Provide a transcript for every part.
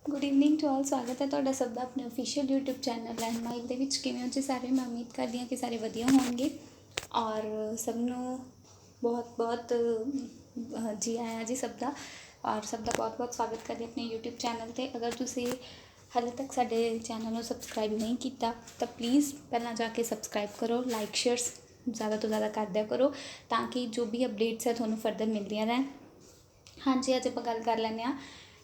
Good evening to all. स्वागत है तुहाडा सब दा अपने ऑफिशियल यूट्यूब चैनल लैंडमाइल दे विच। किवें हो जी सारे? मैं उम्मीद करदी हां कि सारे वधिया होणगे और सबनों बहुत बहुत जी आया जी सब दा। और सब दा बहुत बहुत स्वागत करदी अपने यूट्यूब चैनल ते। अगर तुसी हाले तक साडे चैनल नूं सबसक्राइब नहीं कीता तो प्लीज़ पहलां जाके सबसक्राइब करो, लाइक शेयर्स ज़्यादा तो ज़्यादा कर दिया करो ताकि जो भी अपडेट्स है तुहानूं फर्दर मिलदियां रहन। हाँ जी, अज आपां गल कर लैंदे आं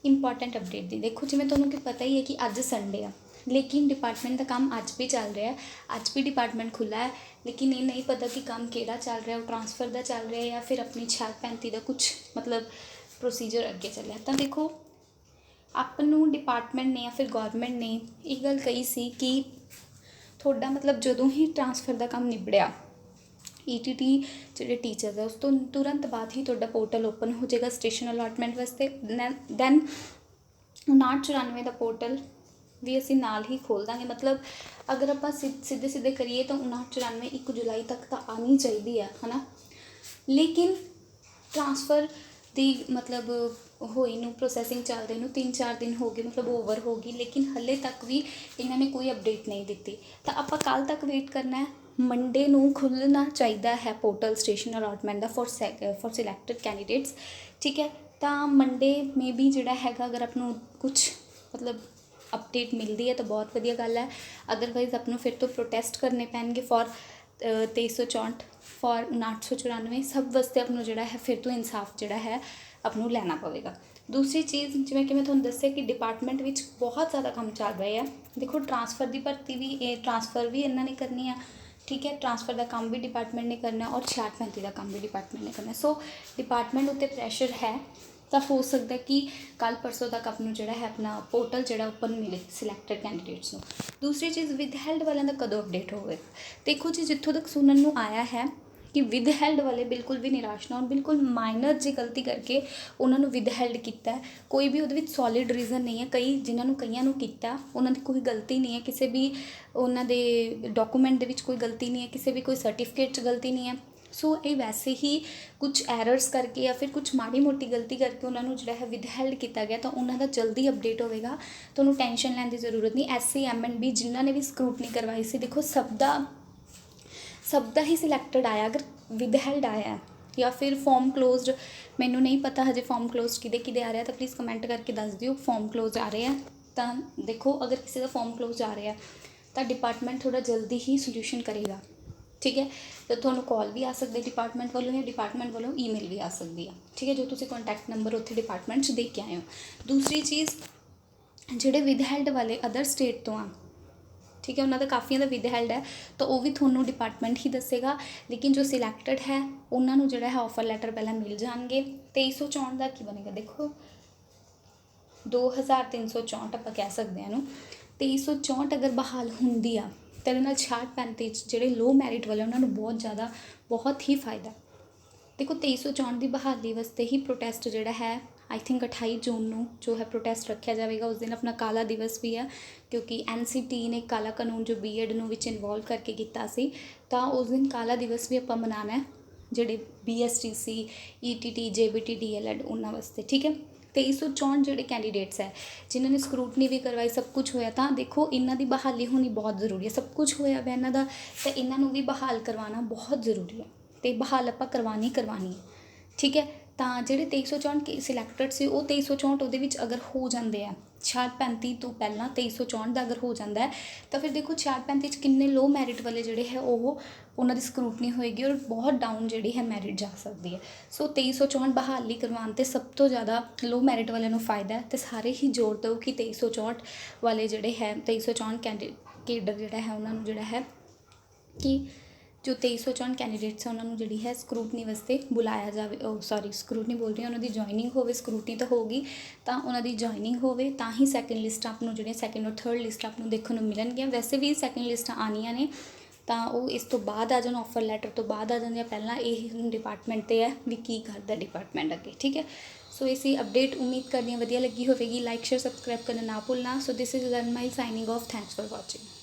इंपॉर्टेंट अपडेट दी। देखो जिवें तुहानूं कि पता ही है कि अज संडे आ, लेकिन डिपार्टमेंट का काम अज भी चल रहा है। अज भी डिपार्टमेंट खुला है, लेकिन ये नहीं पता कि काम किहड़ा चल रहा है, वो ट्रांसफर का चल रहा है या फिर अपनी 6635 का कुछ मतलब प्रोसीजर अगे चलिया। तो देखो आपनूं डिपार्टमेंट ने या फिर गौरमेंट ने ये गल कही सी कि थोड़ा मतलब जदों ही ट्रांसफर का काम निबड़िया ETT ਜਿਹੜੇ टीचर्स है उस तो तुरंत बाद ही ਤੁਹਾਡਾ पोर्टल ओपन हो जाएगा स्टेशन अलाटमेंट वास्ते। दैन 5994 ਦਾ पोर्टल भी असी नाल ही खोल देंगे। मतलब अगर आप सीधे सीधे करिए तो 5994 1 जुलाई तक तो आनी चाहिए है ना। लेकिन ट्रांसफर की मतलब होई नूं प्रोसैसिंग चलदे नूं 3-4 दिन हो गए, मतलब ओवर हो गई, लेकिन हले तक भी इन्होंने कोई अपडेट नहीं दी। तो आप कल तक वेट करना है। मंडे नूं खुलना चाहिए है पोर्टल स्टेशन अलाटमेंट का फॉर सिलैक्टड कैंडीडेट्स, ठीक है। तो मंडे में भी जोड़ा है अगर आपनूं कुछ मतलब अपडेट मिलती है तो बहुत वधिया गल है। अदरवाइज आपनूं फिर तो प्रोटेस्ट करने पैणगे फॉर 2364 फॉर 5994 सब वास्ते आपनूं जोड़ा है फिर तो इंसाफ जोड़ा है आपनूं लैना पवेगा। दूसरी चीज़ जिवें कि मैं तुहानूं दस्सिया कि डिपार्टमेंट विच बहुत ज़्यादा काम चल रहा है। देखो ट्रांसफर की भर्ती भी ट्रांसफर भी इन्होंने करनी है, ठीक है। ट्रांसफर का काम भी डिपार्टमेंट ने करना और 6635 का काम भी डिपार्टमेंट ने करना। सो डिपार्टमेंट उत्ते प्रैशर है तो हो सकता है कि कल परसों तक आपनूं जोड़ा है अपना पोर्टल जोड़ा ओपन मिले सिलैक्टड कैंडीडेट्स नूं। दूसरी चीज़ विद हैल्ड वालों का कदों अपडेट होवे। देखो जी जित्थों तक सुनन नूं आया है कि विद हैल्ड वाले बिल्कुल भी निराश ना हो, बिल्कुल माइनर जी गलती करके उन्होंने विद हैल्ड किया। कोई भी उहदे विच सॉलिड रीजन नहीं है। कई जिन्होंने कईयां नूं कीता उन्होंने कोई गलती नहीं है, किसी भी उन्होंने डॉकूमेंट दे विच कोई गलती नहीं है, किसी भी कोई सर्टिफिकेट गलती नहीं है। सो ये वैसे ही कुछ एरर्स करके या फिर कुछ माड़ी मोटी गलती करके उन्होंने जो है विद हैल्ड किया गया, तो उन्होंने जल्दी अपडेट होगा। तो उन्होंने टेंशन लैन की जरूरत नहीं। SC MNB जिन्होंने भी स्क्रूटनी करवाई सी, देखो सब दा ही सिलैक्टड आया। अगर विद हैल्ड आया है या फिर फॉर्म क्लोज्ड, मैनू नहीं पता हजे फॉर्म क्लोज किदे आ रहा है, तो प्लीज़ कमेंट करके दस दियो फॉर्म क्लोज आ रहे हैं। तो देखो अगर किसी का फॉर्म क्लोज आ रहा है तो डिपार्टमेंट थोड़ा जल्दी ही सोल्यूशन करेगा, ठीक है। तो तुहानूं कॉल भी आ सकती है डिपार्टमेंट वालों या डिपार्टमेंट वालों ईमेल भी आ सकती है, ठीक है, जो तुसीं कॉन्टैक्ट नंबर उत्थे डिपार्टमेंट दे के आए हो। दूसरी चीज़ जिहड़े विद हैल्ड वाले अदर स्टेट तो आ, ठीक है, उन्होंने काफ़िया का विद हैल्ड है तो वह भी थोनों डिपार्टमेंट ही दसेगा। लेकिन जो सिलैक्टड है उन्होंने जोड़ा है ऑफर लैटर पहले मिल जाएंगे। 2364 का की बनेगा, देखो 2364 आप कह सकते हैं 2364 अगर बहाल होंगी आ तो 6635 जोड़े लो मैरिट वाले उन्होंने बहुत ही फायदा। देखो 2364 की बहाली वास्ते ही प्रोटेस्ट जोड़ा है आई थिंक 28 जून को जो है प्रोटेस्ट रखा जाएगा। उस दिन अपना काला दिवस भी है क्योंकि NCT ने काला कानून जो B.Ed विच इनवॉल्व करके किया सी, तो उस दिन काला दिवस भी आपां मनाना है जोड़े BSTC ETT JBT DLED उन्होंने वास्ते, ठीक है। 2364 जोड़े कैंडीडेट्स है जिन्होंने स्क्रूटनी भी करवाई, सब कुछ होया, तो देखो इन्हों की बहाली होनी बहुत जरूरी है। सब कुछ होया वा इन्हों का, तो इन्हों भी बहाल करवाना बहुत जरूरी है, तो बहाल आपां करवानी है, ठीक है। तो जोड़े 2364 सिलैक्टड से 2364 अगर हो जाते हैं 6635 तो पहला 2364 अगर हो जाता है तो फिर देखो 6635 किन्ने लो मैरिट वाले जोड़े है वो उन्होंने स्क्रूटनी होएगी और बहुत डाउन जी है मैरिट जा सकती है। सो 2364 बहाली करवाने से सब तो ज़्यादा लो मैरिट वाले फायदा है। तो सारे ही जोड़ दो कि 2364 वाले जोड़े है 2364 कैडर जोड़ा है उन्होंने जोड़ा है कि जो 2364 कैंडीडेट्स है उन्होंने जी है स्क्रूटनी वास्ते बुलाया जाए। सॉरी स्क्रूटनी बोल रही है, उन्होंने जॉइनिंग हो, स्क्रूटनी तो होगी तो उन्होंने जॉइनिंग हो ही सैकेंड लिस्ट आपको जो सैकेंड और थर्ड लिस्ट आपको देखने को मिलनगियां। वैसे भी सैकेंड लिस्ट आनियां ने तो वो इस तो बाद आ जाए, ऑफर लैटर तो बाद आ जाए, पहला ये डिपार्टमेंट तो है भी की करता डिपार्टमेंट अगे, ठीक है। सो इसी अपडेट उम्मीद करनी वधिया लगी होगी। लाइक शेयर सबसक्राइब करना ना भूलना। So this is learn mile signing off. Thanks for watching.